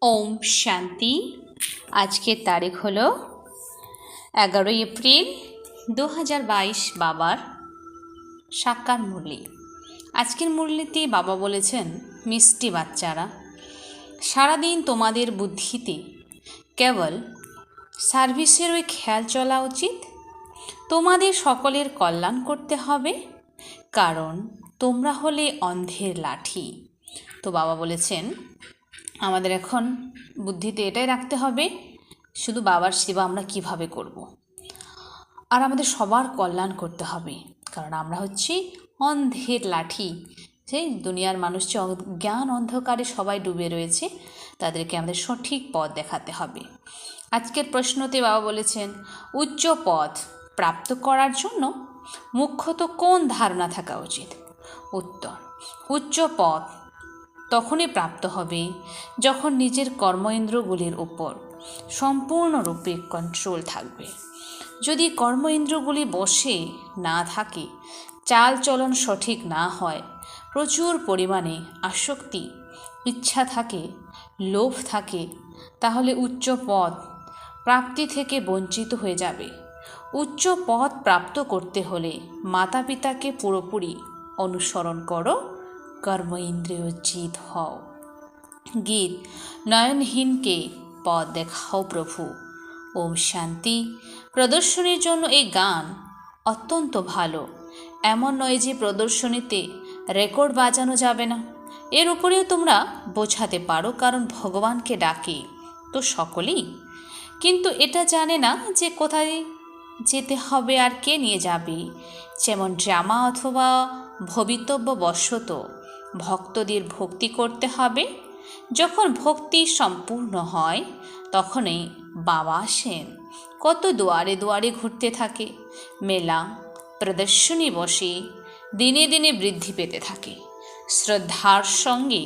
ওম শান্তি। আজকের তারিখ হলো 11 এপ্রিল 2022। বাবার সাকার মুরলি। আজকের মুরলিতে বাবা বলেছেন, মিষ্টি বাচ্চারা, সারাদিন তোমাদের বুদ্ধিতে কেবল সার্ভিসের ওই খেয়াল চলা উচিত। তোমাদের সকলের কল্যাণ করতে হবে, কারণ তোমরা হলে অন্ধের লাঠি। তো বাবা বলেছেন আমাদের এখন বুদ্ধিতে এটাই রাখতে হবে, শুধু বাবার সেবা আমরা কিভাবে করব। আর আমাদের সবার কল্যাণ করতে হবে, কারণ আমরা হচ্ছি অন্ধের লাঠি। সেই দুনিয়ার মানুষ যে জ্ঞান অন্ধকারে সবাই ডুবে রয়েছে, তাদেরকে আমাদের সঠিক পথ দেখাতে হবে। আজকের প্রশ্নতে বাবা বলেছেন, উচ্চ পথ প্রাপ্ত করার জন্য মুখ্যত কোন ধারণা থাকা উচিত? উত্তর, উচ্চ পথ তখনই প্রাপ্ত হবে যখন নিজের কর্মেন্দ্রগুলির উপর সম্পূর্ণরূপে কন্ট্রোল থাকবে। যদি কর্মেন্দ্রগুলি বশে না থাকে, চাল চলন সঠিক না হয়, প্রচুর পরিমাণে আসক্তি, ইচ্ছা থাকে, লোভ থাকে, তাহলে উচ্চ পথ প্রাপ্তি থেকে বঞ্চিত হয়ে যাবে। উচ্চ পথ প্রাপ্ত করতে হলে মাতা পিতাকে পুরোপুরি অনুসরণ করো, কর্ম ইন্দ্রিয় জিত হও। গীত, নয়নহীনকে পথ দেখাও প্রভু। ওম শান্তি। প্রদর্শনীর জন্য এই গান অত্যন্ত ভালো। এমন নয় যে প্রদর্শনীতে রেকর্ড বাজানো যাবে না, এর উপরেও তোমরা বোঝাতে পারো, কারণ ভগবানকে ডাকে তো সকলেই, কিন্তু এটা জানে না যে কোথায় যেতে হবে আর কে নিয়ে যাবে। যেমন ড্রামা অথবা ভবিতব্যবশত ভক্তদের ভক্তি করতে হবে। যখন ভক্তি সম্পূর্ণ হয়, তখনই বাবা আসেন। কত দুয়ারে দুয়ারে ঘুরতে থাকে, মেলা প্রদর্শনী বসে দিনে দিনে বৃদ্ধি পেতে থাকে। শ্রদ্ধার সঙ্গে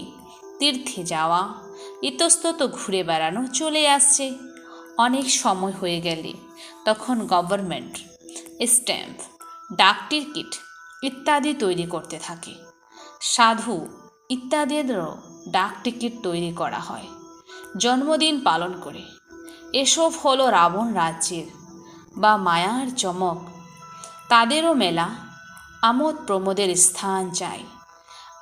তীর্থে যাওয়া, ইতস্তত ঘুরে বেড়ানো চলে আসছে। অনেক সময় হয়ে গেলে তখন গভর্নমেন্ট স্ট্যাম্প, ডাক টিকিট ইত্যাদি তৈরি করতে থাকে। সাধু ইত্যাদিদেরও ডাক টিকিট তৈরি করা হয় জন্মদিন পালন করে। এসব হলো রাবণ রাজ্যের বা মায়ার চমক। তাদেরও মেলা আমোদ প্রমোদের স্থান চাই।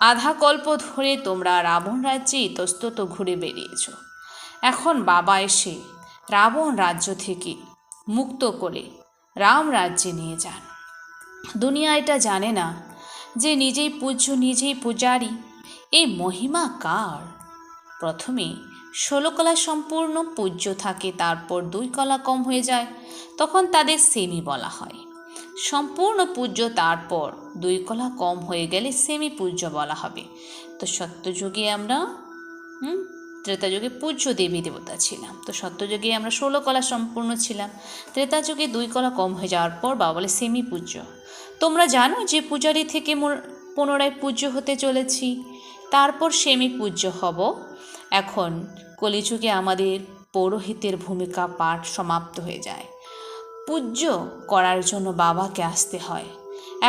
আধা কল্প ধরে তোমরা রাবণ রাজ্যে ইতস্তত ঘুরে বেরিয়েছ। এখন বাবা এসে রাবণ রাজ্য থেকে মুক্ত করে রাম রাজ্যে নিয়ে যান। দুনিয়া এটা জানে না যে নিজেই পূজ্য, নিজেই পূজারী। এই মহিমা কার? প্রথমে 16 কলা সম্পূর্ণ পূজ্য থাকে, তারপর 2 কলা কম হয়ে যায়, তখন তাদের সেমি বলা হয়। সম্পূর্ণ পূজ্য তারপর 2 কলা কম হয়ে গেলে সেমি পূজ্য বলা হবে। তো সত্যযুগে আমরা ত্রেতাযুগে পূজ্য দেবী দেবতা ছিলাম, তো সত্যযুগে আমরা 16 কলা সম্পূর্ণ ছিলাম। ত্রেতাযুগে 2 কলা কম হয়ে যাওয়ার পর বাবা বলে সেমি পূজ্য। তোমরা জানো যে পূজারী থেকে পুনরায় পূজ্য হতে চলেছি, তারপর সেমি পূজ্য হব। এখন কলিযুগে আমাদের পৌরোহিতের ভূমিকা পাঠ সমাপ্ত হয়ে যায়। পূজ্য করার জন্য বাবাকে আসতে হয়।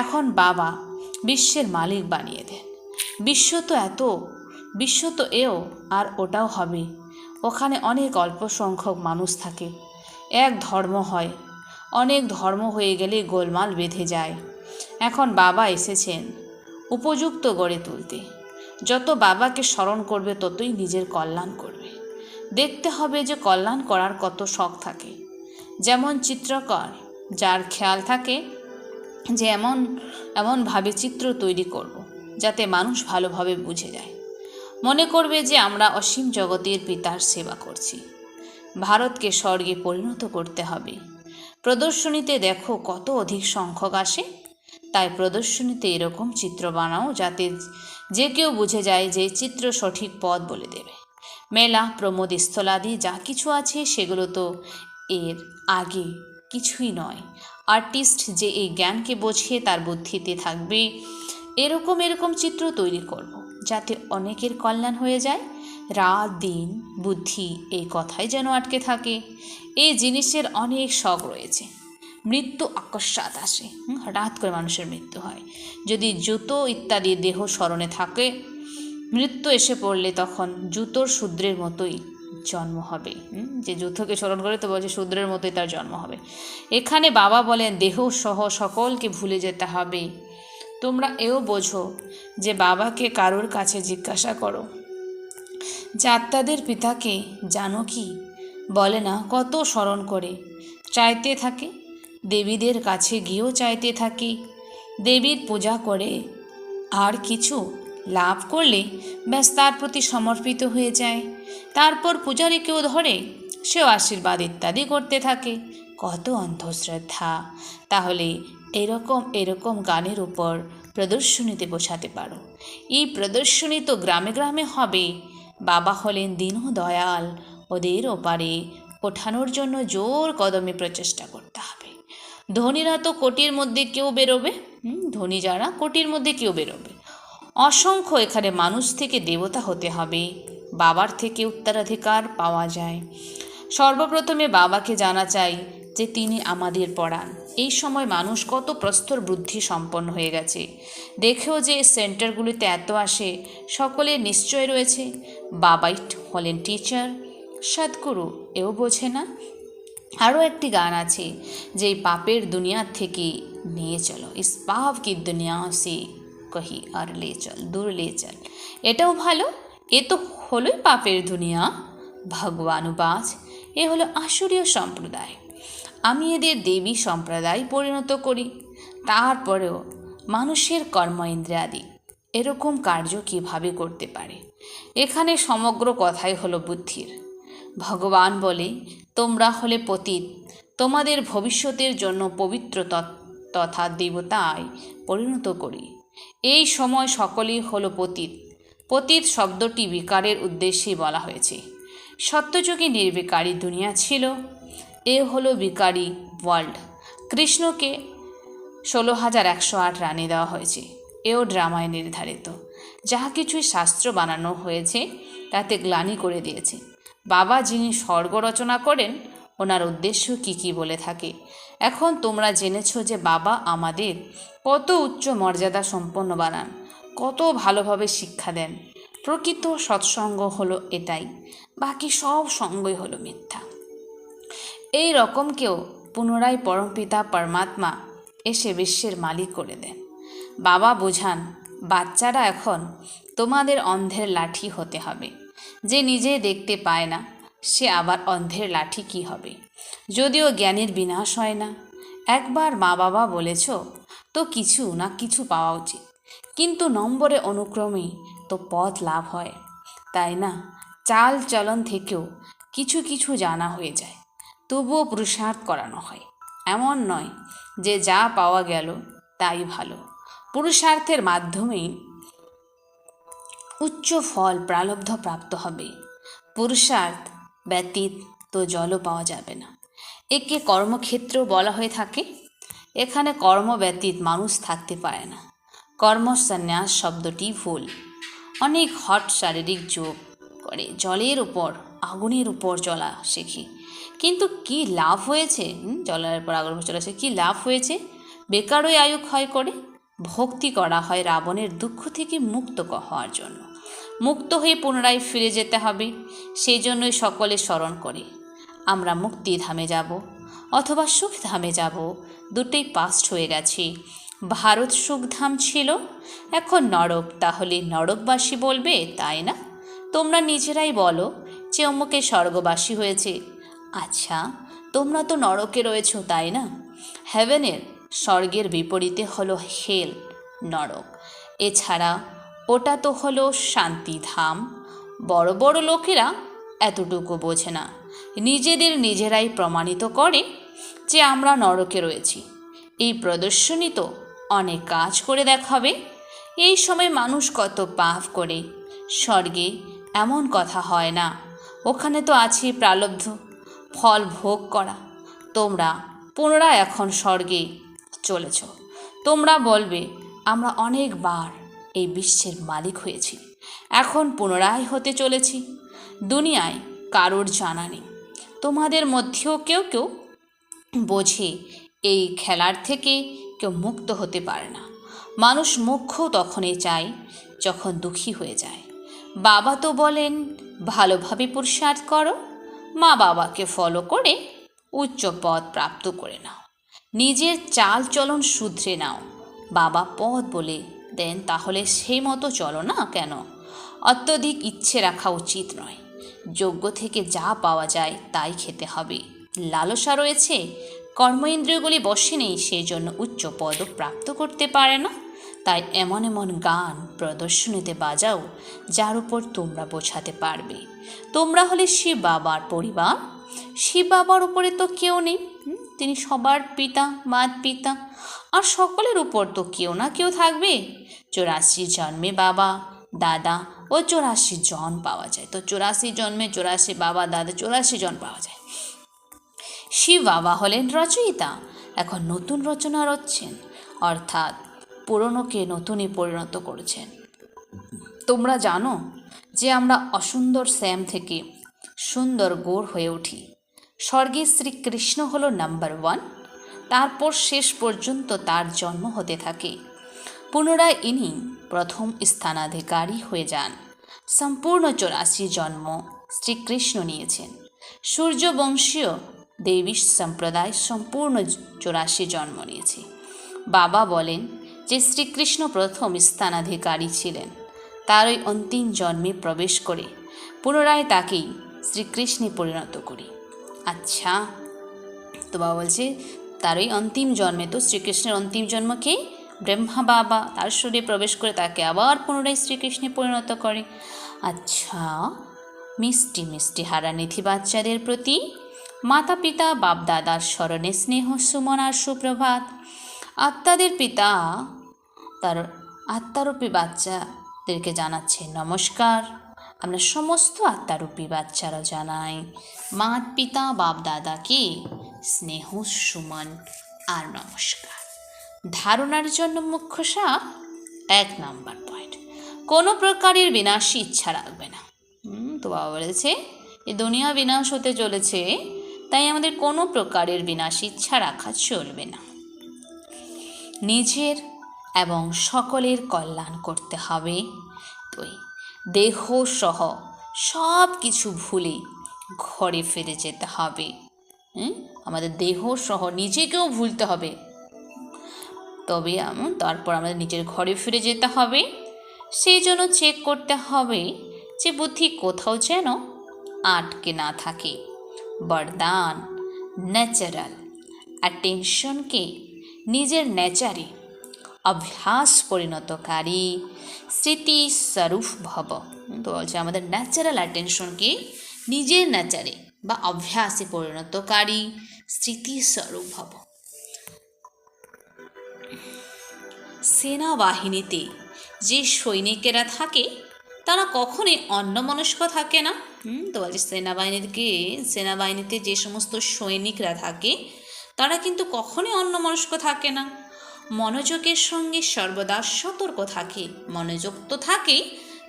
এখন বাবা বিশ্বের মালিক বানিয়ে দেন। বিশ্ব তো এও আর ওটাও হবে। ওখানে অনেক অল্প সংখ্যক মানুষ থাকে, এক ধর্ম হয়। অনেক ধর্ম হয়ে গেলে গোলমাল বেঁধে যায়। এখন বাবা এসেছেন উপযুক্ত গড়ে তুলতে। যত বাবাকে স্মরণ করবে ততই নিজের কল্যাণ করবে। দেখতে হবে যে কল্যাণ করার কত শখ থাকে। যেমন চিত্রকর, যার খেয়াল থাকে যে এমনভাবে চিত্র তৈরি করব যাতে মানুষ ভালোভাবে বুঝে যায়, মনে করবে যে আমরা অসীম জগতের পিতার সেবা করছি। ভারতকে স্বর্গে পরিণত করতে হবে। প্রদর্শনীতে দেখো কত অধিক সংখ্যক আসে, তাই প্রদর্শনীতে এরকম চিত্র বানাও যাতে যে কেউ বুঝে যায় যে চিত্র সঠিক পথ বলে দেবে। মেলা প্রমোদ স্থলাদি যা কিছু আছে সেগুলো তো এর আগে কিছুই নয়। আর্টিস্ট যে এই জ্ঞানকে বোঝে তার বুদ্ধিতে থাকবে এরকম চিত্র তৈরি করব যাতে অনেকের কল্যাণ হয়ে যায়। রাত দিন বুদ্ধি এই কথাই যেন আটকে থাকে। এই জিনিসের অনেক শখ রয়েছে। মৃত্যু আকস্মাৎ আসে, হঠাৎ করে মানুষের মৃত্যু হয়। যদি জুতো ইত্যাদি দেহ স্মরণে থাকে, মৃত্যু এসে পড়লে তখন জুতোর শূদ্রের মতোই জন্ম হবে। যে যুদ্ধকে স্মরণ করে তো বলছে শূদ্রের মতোই তার জন্ম হবে। এখানে বাবা বলেন দেহ সহ সকলকে ভুলে যেতে হবে। তোমরা এও বোঝো যে বাবাকে কারোর কাছে জিজ্ঞাসা করো যে আত্মাদের পিতাকে জানো কি, বলে না কত স্মরণ করে চাইতে থাকে, দেবীদের কাছে গিয়েও চাইতে থাকি, দেবীর পূজা করে আর কিছু লাভ করলে ব্যাস তার প্রতি সমর্পিত হয়ে যায়। তারপর পূজারীকেও ধরে সেও আশীর্বাদ ইত্যাদি করতে থাকে। কত অন্ধশ্রদ্ধা! তাহলে এরকম গানের উপর প্রদর্শনীতে বোঝাতে পারো। এই প্রদর্শনী তো গ্রামে গ্রামে হবে। বাবা হলেন দীনদয়াল, ওদের ওপারে ওঠানোর জন্য জোর কদমে প্রচেষ্টা করতে হবে। ধনীরা তো কোটির মধ্যে কেউ বেরোবে, ধনী যারা কোটির মধ্যে কেউ বেরোবে। অসংখ্য এখানে মানুষ থেকে দেবতা হতে হবে। বাবার থেকে উত্তরাধিকার পাওয়া যায়। সর্বপ্রথমে বাবাকে জানা চাই যে তিনি আমাদের পড়ান। এই সময় মানুষ কত প্রস্তর বুদ্ধি সম্পন্ন হয়ে গেছে। দেখেও যে সেন্টারগুলিতে এত আসে, সকলে নিশ্চয় রয়েছে বাবাই হলেন টিচার, সদ্গুরু, এও বোঝে না। আরও একটি গান আছে যে পাপের দুনিয়ার থেকে নিয়ে চলো, ইস পাপ কি দুনিয়া সে কহি আর লে চল, দূর লে চল। এটাও ভালো। এ তো হলোই পাপের দুনিয়া, ভগবানুবাজ। এ হলো আসুরীয় সম্প্রদায়। আমি এদের দেবী সম্প্রদায় পরিণত করি। তারপরেও মানুষের কর্ম ইন্দ্রিয়াদি এরকম কার্য কিভাবে করতে পারে? এখানে সমগ্র কথাই হলো বুদ্ধির। ভগবান বলে তোমরা হলে পতিত, তোমাদের ভবিষ্যতের জন্য পবিত্র তথা দেবতায় পরিণত করি। এই সময় সকলেই হলো পতিত। পতিত শব্দটি বিকারের উদ্দেশ্যে বলা হয়েছে। সত্যযুগে নির্বিকারী দুনিয়া ছিল, এ হলো বিকারী ওয়ার্ল্ড। কৃষ্ণকে 16,108 রানে দেওয়া হয়েছে, এও ড্রামায় নির্ধারিত। যাহা কিছুই শাস্ত্র বানানো হয়েছে তাতে গ্লানি করে দিয়েছে। বাবা যিনি স্বর্গ রচনা করেন ওনার উদ্দেশ্য কি বলে থাকে। এখন তোমরা জেনেছ যে বাবা আমাদের কত উচ্চ মর্যাদা সম্পন্ন বানান, কত ভালোভাবে শিক্ষা দেন। প্রকৃত সৎসঙ্গ হলো এটাই, বাকি সব সঙ্গই হলো মিথ্যা। এই রকম কেউ পুনরায় পরমপিতা পরমাত্মা এসে বিশ্বের মালিক করে দেন। বাবা বোঝান বাচ্চারা এখন তোমাদের অন্ধের লাঠি হতে হবে। যে নিজে দেখতে পায় না সে আবার অন্ধের লাঠি কি হবে? যদিও জ্ঞানের বিনাশ হয় না। একবার মা বাবা বলেছ তো কিছু না কিছু পাওয়া উচিত, কিন্তু নম্বরে অনুক্রমে তো পথ লাভ হয়, তাই না? চাল চলন থেকেও কিছু কিছু জানা হয়ে যায়, তবুও পুরুষার্থ করানো হয়। এমন নয় যে যা পাওয়া গেল তাই ভালো। পুরুষার্থের মাধ্যমেই উচ্চ ফল প্রারব্ধ প্রাপ্ত হবে। পুরুষার্থ ব্যতীত তো জলও পাওয়া যাবে না। একে কর্মক্ষেত্র বলা হয়ে থাকে। এখানে কর্ম ব্যতীত মানুষ থাকতে পারে না। কর্মসন্ন্যাস শব্দটি ভুল। অনেক হট শারীরিক যোগ করে জলের উপর আগুনের উপর চলা শেখে, কিন্তু কি লাভ হয়েছে? জলের উপর আগুনের উপর চলা শেখে, কি লাভ হয়েছে? বেকারই আয়ু ক্ষয় করে। ভক্তি করা হয় রাবণের দুঃখ থেকে মুক্ত হওয়ার জন্য। মুক্ত হয়ে পুনরায় ফিরে যেতে হবে, সেই জন্যই সকলে স্মরণ করে আমরা মুক্তিধামে যাব অথবা সুখধামে যাব। দুটোই পাস্ট হয়ে গেছে। ভারত সুখধাম ছিল, এখন নরক। তাহলে নরকবাসী বলবে, তাই না? তোমরা নিজেরাই বলো যে অমুকে স্বর্গবাসী হয়েছে। আচ্ছা, তোমরা তো নরকে রয়েছো, তাই না? হেভেনের স্বর্গের বিপরীতে হলো হেল, নরক। এছাড়া ওটা তো হলো শান্তিধাম। বড় বড় লোকেরা এতটুকু বোঝে না। নিজেরাই প্রমাণিত করে যে আমরা নরকে রয়েছি। এই প্রদর্শনী তো অনেক কাজ করে দেখাবে। এই সময় মানুষ কত পাপ করে। স্বর্গে এমন কথা হয় না, ওখানে তো আছে প্রারব্ধ ফল ভোগ করা। তোমরা পুনরায় এখন স্বর্গে চলেছ। তোমরা বলবে আমরা অনেকবার এই বিশ্বের মালিক হয়েছি, এখন পুনরায় হতে চলেছি। দুনিয়ায় কারোর জানা নেই। তোমাদের মধ্যেও কেউ কেউ বোঝে এই খেলার থেকে কেউ মুক্ত হতে পারে না। মানুষ মোক্ষ তখনই চায় যখন দুঃখী হয়ে যায়। বাবা তো বলেন ভালোভাবে পুরুষার্থ করো, মা বাবাকে ফলো করে উচ্চ পদ প্রাপ্ত করে নাও, নিজের চাল চলন শুধরে নাও। বাবা পদ বলে দেন, তাহলে সেই মতো চলো না কেন? অত্যধিক ইচ্ছে রাখা উচিত নয়। যোগ্য থেকে যা পাওয়া যায় তাই খেতে হবে। লালসা রয়েছে, কর্ম ইন্দ্রিয়গুলি বসে নেই, সেই জন্য উচ্চ পদও প্রাপ্ত করতে পারে না। তাই এমন এমন গান প্রদর্শনীতে বাজাও যার উপর তোমরা বোঝাতে পারবে তোমরা হলে শিব বাবার পরিবার। শিব বাবার উপরে তো কেউ নেই, তিনি সবার পিতা, মাত পিতা, আর সকলের উপর তো কেউ না কেউ থাকবে। 84 জন্মে বাবা দাদা ও 84 জন পাওয়া যায়। তো 84 জন্মে 84 বাবা দাদা 84 জন পাওয়া যায়। শিব বাবা হলেন রচয়িতা, এখন নতুন রচনা রচছেন, অর্থাৎ পুরনোকে নতুনে পরিণত করেছেন। তোমরা জানো যে আমরা অসুন্দর শ্যাম থেকে সুন্দর গোর হয়ে উঠি। স্বর্গে শ্রীকৃষ্ণ হলো নাম্বার 1, তারপর শেষ পর্যন্ত তার জন্ম হতে থাকে। পুনরায় ইনি প্রথম স্থানাধিকারী হয়ে যান। সম্পূর্ণ 84 জন্ম শ্রীকৃষ্ণ নিয়েছেন। সূর্যবংশীয় দেবী সম্প্রদায় সম্পূর্ণ 84 জন্ম নিয়েছে। বাবা বলেন যে শ্রীকৃষ্ণ প্রথম স্থানাধিকারী ছিলেন, তার ওই অন্তিম জন্মে প্রবেশ করে পুনরায় তাকেই শ্রীকৃষ্ণে পরিণত করি। আচ্ছা, তো বাবা বলছে তার ওই অন্তিম জন্মে, তো শ্রীকৃষ্ণের অন্তিম জন্মকে ব্রহ্মা বাবা তার শরীরে প্রবেশ করে তাকে আবার পুনরায় শ্রীকৃষ্ণে পরিণত করে। আচ্ছা, মিষ্টি মিষ্টি হারানিধি বাচ্চাদের প্রতি মাতা পিতা বাপ দাদার স্মরণে স্নেহ সুমন আর সুপ্রভাত। আত্মাদের পিতা তার আত্মারূপী বাচ্চাদেরকে জানাচ্ছে নমস্কার। আমরা সমস্ত আত্মারূপী বাচ্চারা জানাই মাত পিতা বাপ দাদাকে স্নেহ সুমন আর নমস্কার। ধারণার জন্য মুখ্য সাপ 1 নাম্বার পয়েন্ট, কোনো প্রকারের বিনাশী ইচ্ছা রাখবে না। তো বাবা বলেছে এই দুনিয়া বিনাশ হতে চলেছে, তাই আমাদের কোনো প্রকারের বিনাশী ইচ্ছা রাখা চলবে না। নিজের এবং সকলের কল্যাণ করতে হবে। তো দেহ সহ সব কিছু ভুলে ঘরে ফিরে যেতে হবে। আমাদের দেহ সহ নিজেকেও ভুলতে হবে, তবে তারপর আমাদের নিজের ঘরে ফিরে যেতে হবে। সেই জন্য চেক করতে হবে যে বুদ্ধি কোথাও যেন আটকে না থাকে। বরদান ন্যাচারাল অ্যাটেনশনকে নিজের নেচারে অভ্যাস পরিণতকারী স্মৃতি স্বরূপ ভব। তো বলছে আমাদের ন্যাচারাল অ্যাটেনশনকে নিজের নেচারে বা অভ্যাসে পরিণতকারী স্মৃতি স্বরূপ ভব। সেনাবাহিনীতে যে সৈনিকেরা থাকে তারা কখনোই অন্যমনস্ক থাকে না। তো বলছে সেনাবাহিনীতে যে সমস্ত সৈনিকরা থাকে তারা কিন্তু কখনোই অন্যমনস্ক থাকে না, মনোযোগের সঙ্গে সর্বদা সতর্ক থাকে। মনোযোগ তো থাকেই,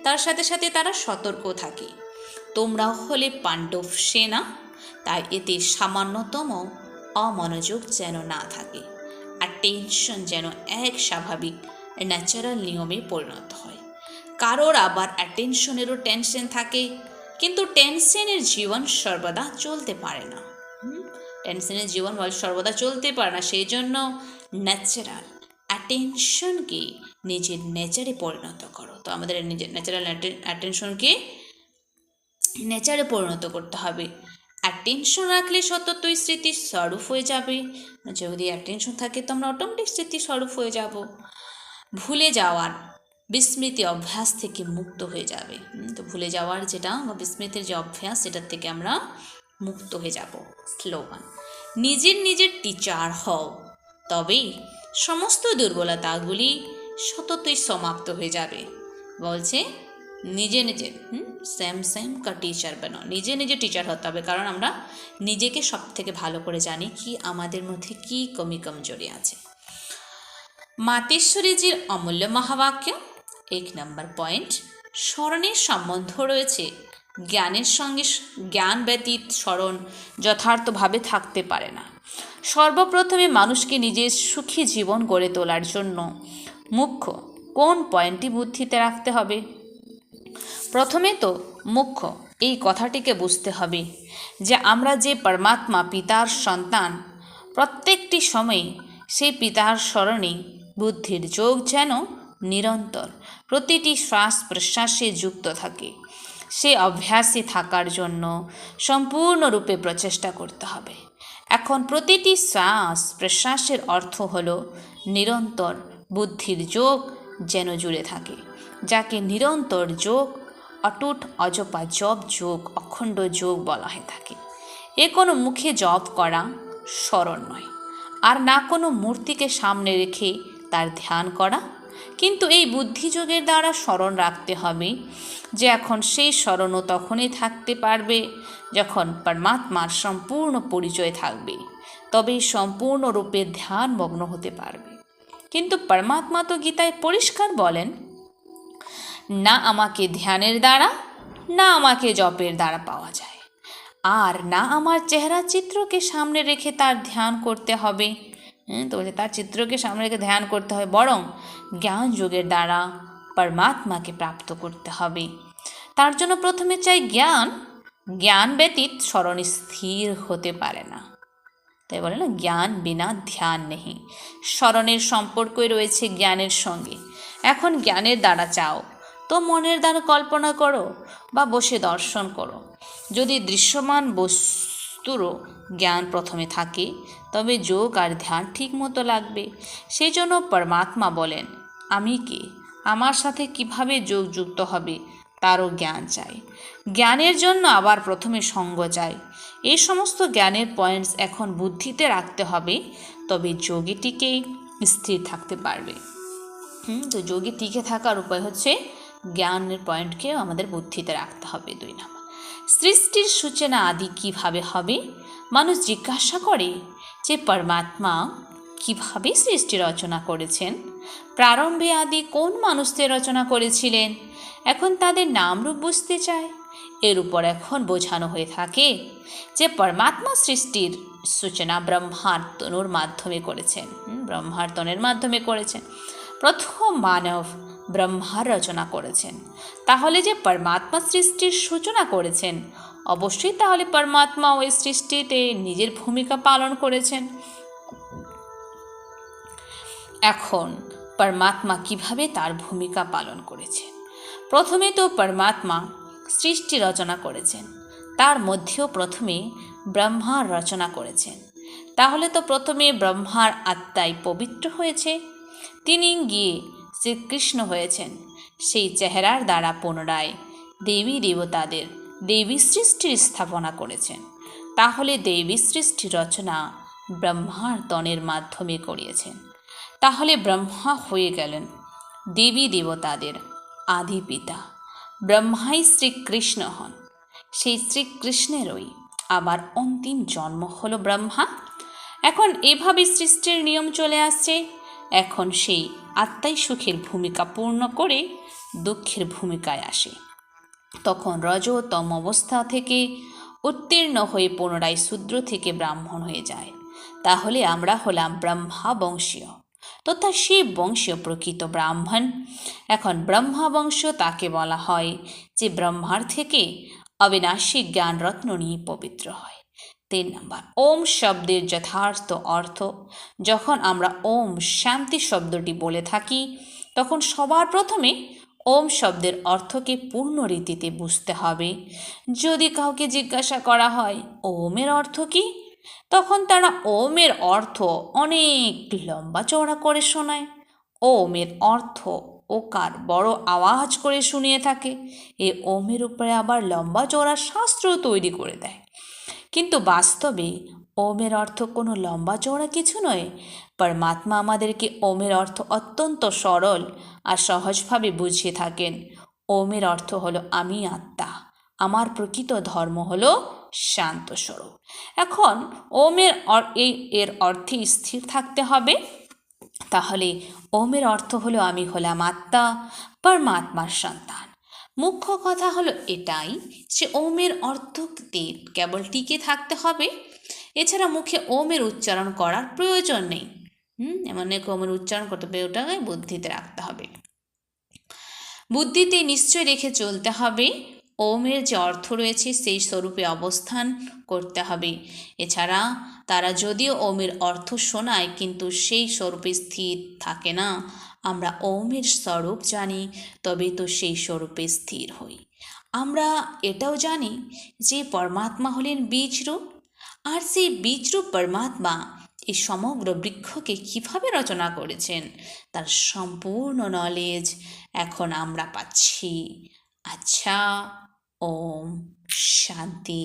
তার সাথে সাথে তারা সতর্ক থাকে। তোমরাও হলে পাণ্ডব সেনা, তাই এতে সামান্যতম অমনোযোগ যেন না থাকে, আর টেনশন যেন এক স্বাভাবিক ন্যাচারাল নিয়মে পরিণত হয়। কারোর আবার অ্যাটেনশনেরও টেনশন থাকে, কিন্তু টেনশনের জীবন সর্বদা চলতে পারে না। টেনশনের জীবন সর্বদা চলতে পারে না, সেই জন্য ন্যাচারাল অ্যাটেনশনকে নিজের নেচারে পরিণত করো। তো আমাদের নিজের ন্যাচারাল অ্যাটেনশনকে নেচারে পরিণত করতে হবে। অ্যাটেনশন রাখলে সততই স্মৃতি স্বরূপ হয়ে যাবে। যদি অ্যাটেনশন থাকে তো আমরা অটোমেটিক স্মৃতি স্বরূপ হয়ে যাব। ভুলে যাওয়ার বিস্মৃতি অভ্যাস থেকে মুক্ত হয়ে যাবে। তো ভুলে যাওয়ার যেটা বা বিস্মৃতির যে অভ্যাস, সেটার থেকে আমরা মুক্ত হয়ে যাব। স্লোগান নিজের টিচার হও, তবেই সমস্ত দুর্বলতাগুলি সততই সমাপ্ত হয়ে যাবে। বলছে নিজে সেম কা টিচার বানাও, নিজে টিচার হতে হবে, কারণ আমরা নিজেকে সব থেকে ভালো করে জানি কি আমাদের মধ্যে কি কমি কমজোরি আছে। মাতেশ্বরীজির অমূল্য মহাবাক্য 1 নাম্বার পয়েন্ট, স্মরণের সম্বন্ধ রয়েছে জ্ঞানের সঙ্গে। জ্ঞান ব্যতীত স্মরণ যথার্থভাবে থাকতে পারে না। সর্বপ্রথমে মানুষকে নিজের সুখী জীবন গড়ে তোলার জন্য মুখ্য কোন পয়েন্টটি বুদ্ধিতে রাখতে হবে? প্রথমে তো মুখ্য এই কথাটিকে বুঝতে হবে যে আমরা যে পরমাত্মা পিতার সন্তান, প্রত্যেকটি সময়ে সেই পিতার স্মরণে বুদ্ধির যোগ যেন নিরন্তর প্রতিটি শ্বাস প্রশ্বাসে যুক্ত থাকে। সে অভ্যাসে থাকার জন্য সম্পূর্ণরূপে প্রচেষ্টা করতে হবে। এখন প্রতিটি শ্বাস প্রশ্বাসের অর্থ হল নিরন্তর বুদ্ধির যোগ যেন জুড়ে থাকে, যাকে নিরন্তর যোগ, অটুট অজপা জপ যোগ, অখণ্ড যোগ বলা হয়ে থাকে। এ কোনো মুখে জপ করা স্মরণ নয়, আর না কোনো মূর্তিকে সামনে রেখে তার ধ্যান করা, কিন্তু এই বুদ্ধিযোগের দ্বারা স্মরণ রাখতে হবে যে এখন সেই স্মরণও তখনই থাকতে পারবে যখন পরমাত্মার সম্পূর্ণ পরিচয় থাকবে, তবেই সম্পূর্ণরূপে ধ্যানমগ্ন হতে পারবে। কিন্তু পরমাত্মা তো গীতায় পরিষ্কার বলেন, না আমাকে ধ্যানের দ্বারা, না আমাকে জপের দ্বারা পাওয়া যায়, আর না আমার চেহারা চিত্রকে সামনে রেখে তার ধ্যান করতে হবে। তো তার চিত্রকে সামনে রেখে ধ্যান করতে হয়, বরং জ্ঞান যোগের দ্বারা পরমাত্মাকে প্রাপ্ত করতে হবে। তার জন্য প্রথমে চাই জ্ঞান। জ্ঞান ব্যতীত স্মরণ স্থির হতে পারে না। তাই বলে না, জ্ঞান বিনা ধ্যান নেই। স্মরণের সম্পর্কই রয়েছে জ্ঞানের সঙ্গে। এখন জ্ঞানের দ্বারা চাও তো মনের দ্বারা কল্পনা করো বা বসে দর্শন করো। যদি দৃশ্যমান বস্তুরও জ্ঞান প্রথমে থাকে, তবে যোগ আর ধ্যান ঠিক মতো লাগবে। সেই জন্য পরমাত্মা বলেন, আমি কে, আমার সাথে কিভাবে যোগ যুক্ত হবে তারও জ্ঞান চাই। জ্ঞানের জন্য আবার প্রথমে সঙ্গ চাই। এই সমস্ত জ্ঞানের পয়েন্টস এখন বুদ্ধিতে রাখতে হবে, তবে যোগীটিকে স্থির থাকতে পারবে। তো যোগী টিকে থাকার উপায় হচ্ছে জ্ঞানের পয়েন্টকে আমাদের বুদ্ধিতে রাখতে হবে। 2 নম্বর, সৃষ্টির সূচনা আদি কিভাবে হবে? মানুষ জিজ্ঞাসা করে যে পরমাত্মা কিভাবে সৃষ্টি রচনা করেছেন, প্রারম্ভে আদি কোন মানুষদের রচনা করেছিলেন, এখন তাদের নামরূপ বুঝতে চায়। এর উপর এখন বোঝানো হয়ে থাকে যে পরমাত্মা সৃষ্টির সূচনা ব্রহ্মার তনুর মাধ্যমে করেছেন। ব্রহ্মার তনের মাধ্যমে করেছেন। প্রথম মানব ব্রহ্মার রচনা করেছেন। তাহলে যে পরমাত্মা সৃষ্টির সূচনা করেছেন, অবশ্যই তাহলে পরমাত্মা ওই সৃষ্টিতে নিজের ভূমিকা পালন করেছেন। এখন পরমাত্মা কিভাবে তার ভূমিকা পালন করেছেন? প্রথমে তো পরমাত্মা সৃষ্টি রচনা করেছেন, তার মধ্যেও প্রথমে ব্রহ্মার রচনা করেছেন। তাহলে তো প্রথমে ব্রহ্মার আত্মাই পবিত্র হয়েছে, তিনি গিয়ে শ্রীকৃষ্ণ হয়েছেন। সেই চেহারার দ্বারা পুনরায় দেবী দেবতাদের দেবী সৃষ্টির স্থাপনা করেছেন। তাহলে দেবী সৃষ্টি রচনা ব্রহ্মার তনের মাধ্যমে করিয়েছেন। তাহলে ব্রহ্মা হয়ে গেলেন দেবী দেবতাদের আদি পিতা। ব্রহ্মাই শ্রীকৃষ্ণ হন। সেই শ্রীকৃষ্ণেরই আবার অন্তিম জন্ম হলো ব্রহ্মা। এখন এভাবে সৃষ্টির নিয়ম চলে আসছে। এখন সেই আত্মাই সুখের ভূমিকা পূর্ণ করে দুঃখের ভূমিকায় আসে। তখন রজতম অবস্থা থেকে উত্তীর্ণ হয়ে পুনরায় শূদ্র থেকে ব্রাহ্মণ হয়ে যায়। তাহলে আমরা হলাম ব্রহ্মা বংশীয় তথা শিব বংশীয় প্রকৃত ব্রাহ্মণ। এখন ব্রহ্মা বংশ তাকে বলা হয় যে ব্রহ্মার থেকে অবিনাশী জ্ঞানরত্ন নিয়ে পবিত্র হয়। 3 নম্বর, ওম শব্দের যথার্থ অর্থ। যখন আমরা ওম শান্তি শব্দটি বলে থাকি, তখন সবার প্রথমে ওম শব্দের অর্থকে পূর্ণ রীতিতে বুঝতে হবে। যদি কাউকে জিজ্ঞাসা করা হয় ওমের অর্থ কী, তখন তারা ওমের অর্থ অনেক লম্বা চওড়া করে শোনায়। ওমের অর্থ ওকার বড় আওয়াজ করে শুনিয়ে থাকে। এ ওমের উপরে আবার লম্বা চওড়া শাস্ত্র তৈরি করে দেয়। কিন্তু বাস্তবে ওমের অর্থ কোনো লম্বা চওড়া কিছু নয়। পরমাত্মা আমাদেরকে ওমের অর্থ অত্যন্ত সরল আর সহজভাবে বুঝিয়ে থাকেন। ওমের অর্থ হলো আমি আত্মা, আমার প্রকৃত ধর্ম হলো শান্ত স্বরূপ। এখন ওমের এর অর্থে স্থির থাকতে হবে। তাহলে ওমের অর্থ হলো আমি হলাম আত্মা, পরমাত্মার সন্তান। মুখ্য কথা হলো এটাই যে ওমের অর্থতে কেবল টিকে থাকতে হবে। এছাড়া মুখে ওমের উচ্চারণ করার প্রয়োজন নেই। এমন এক ওমের উচ্চারণ করতে হবে, ওটাকে বুদ্ধিতে রাখতে হবে। বুদ্ধিতে নিশ্চয় রেখে চলতে হবে। ওমের যে অর্থ রয়েছে সেই স্বরূপে অবস্থান করতে হবে। এছাড়া তারা যদিও ওমের অর্থ শোনায় কিন্তু সেই স্বরূপে স্থির থাকে না। আমরা ওমের স্বরূপ জানি, তবে তো সেই স্বরূপে স্থির হই। আমরা এটাও জানি যে পরমাত্মা হলেন বীজরূপ, আর সেই বীজরূপ পরমাত্মা এই সমগ্র বৃক্ষকে কিভাবে রচনা করেছেন তার সম্পূর্ণ নলেজ এখন আমরা পাচ্ছি। আচ্ছা, ওম শান্তি।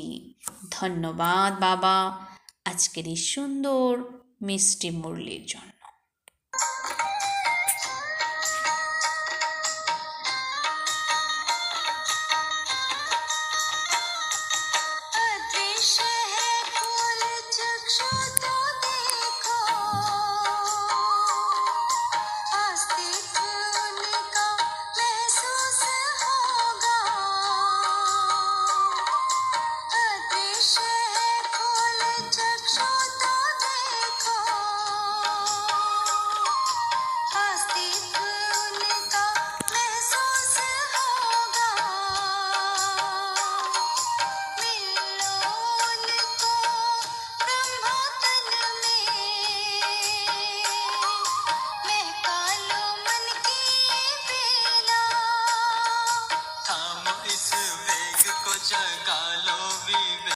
ধন্যবাদ বাবা আজকের এই সুন্দর মিষ্টি মুরলির জন্য।